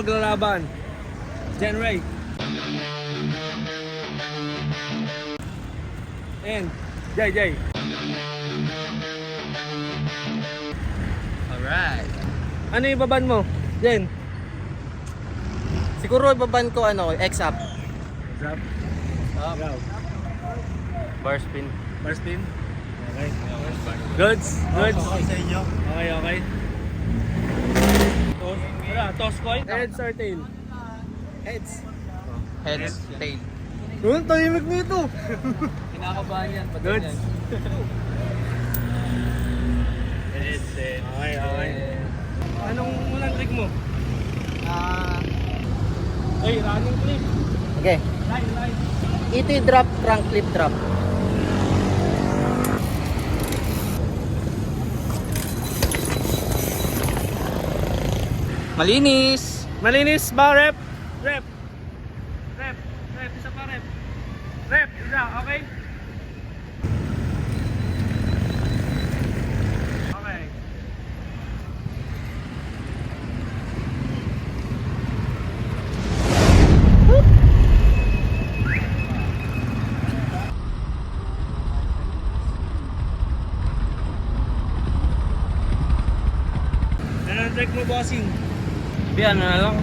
maglalaban? Jen Ray. And JJ. Alright. Ano yung baban mo, Jen? Siguro ibaban ko X-up. Drop. Up. Bar spin. Bar spin. Okay. Goods. Goods. Okay sa inyo. Okay, okay. Toss. Wala, toss coin. Heads or tail? Heads. Heads, tail. Doon, tahimik nito. Kinakabahan yan. Goods. Heads. Okay, okay. Anong unang trick mo? Ay, running clip. Okay. Line, line. ET drop, crank clip drop. Malinis. Malinis ba, rep? Rep. Rep. Rep, isa pa rep. Rep, isa, okay? Okay. Ano ang trick mo, bossing? Ano na lang.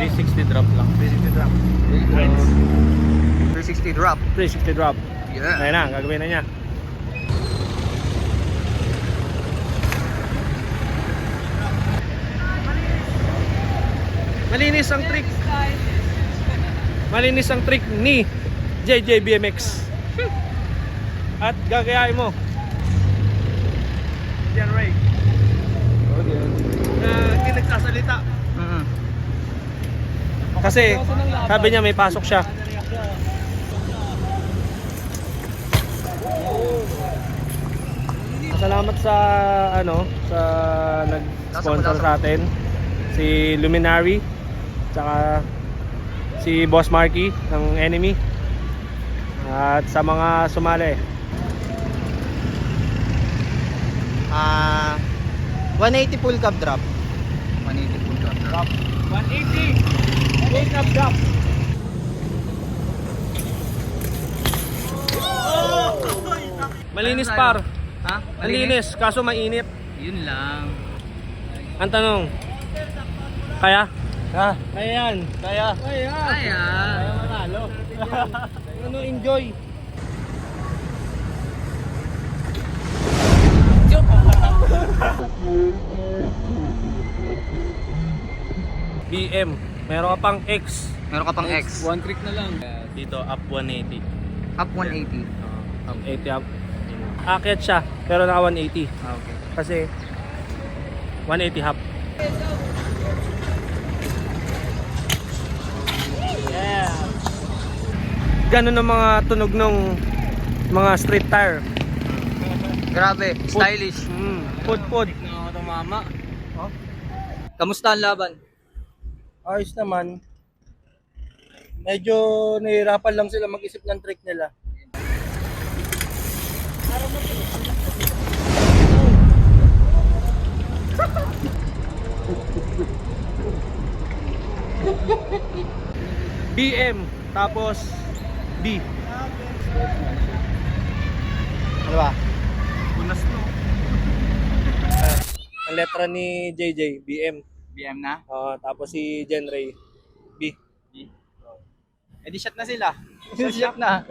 360 drop lang. 360 drop. 360 drop. 360 drop. Yeah. Ayan na, gagawin na niya. Malinis ang trick. Malinis ang trick ni JJ BMX. At gagayain mo. Jen Ray. Okay. Na hindi nagsasalita. Mm-hmm. Kasi sabi niya may pasok siya. Salamat sa sa nag-sponsor sa atin, si Luminary, tsaka si Boss Marky ng Enemy, at sa mga sumali. 180 full cup drop. 180 full cup drop. 180 full cup drop. Malinis par. Ha? Malinis, kaso mainit. Yun lang. Ang tanong, kaya? Ha? Kaya yan. Kaya. Kaya. Kaya. Kaya manalo. Enjoy. BM, meron ka pang X. Meron ka pang X. One trick na lang. Dito up 180. Up 180. Up 80 up. Akyat siya, pero naka 180. Okay. Kasi 180 hop. Yeah. Ganun ang mga tunog ng mga street tire. Grabe, stylish. Pud. Na ako tumama. Kamusta ang laban? Ayos naman. Medyo nahihirapan lang sila mag-isip ng trick nila. BM, tapos B. Ano ba? Bunas no. Ang letra ni JJ, BM. BM na? Tapos si Jen Ray, B. Eh di shot na sila. Shot na.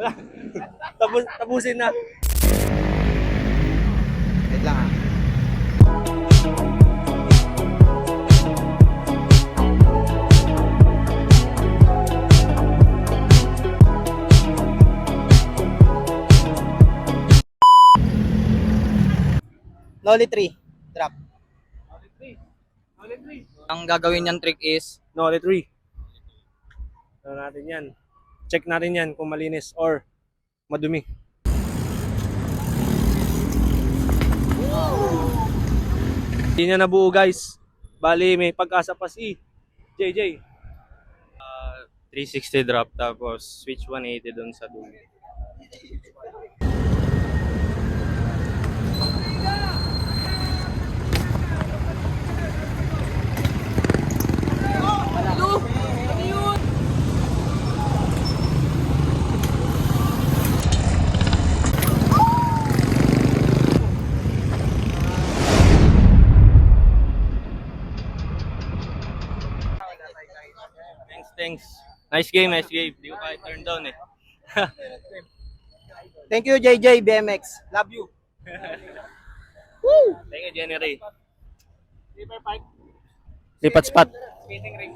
Tapusin na. Wait lang Lolly 3. Drop. Nolly 3. Ang gagawin niyang trick is Nolly 3. Ano natin yan? Check natin yan kung malinis or madumi. Hindi niya nabuo guys. Bali may pag-asa pa si JJ. 360 drop tapos switch 180 dun sa dulo. Thanks. Nice game, nice game. Di ko kahit turn down eh. Thank you, JJ BMX. Love you. Thank you, Jenny Ray. Lipat spot. Skating ring.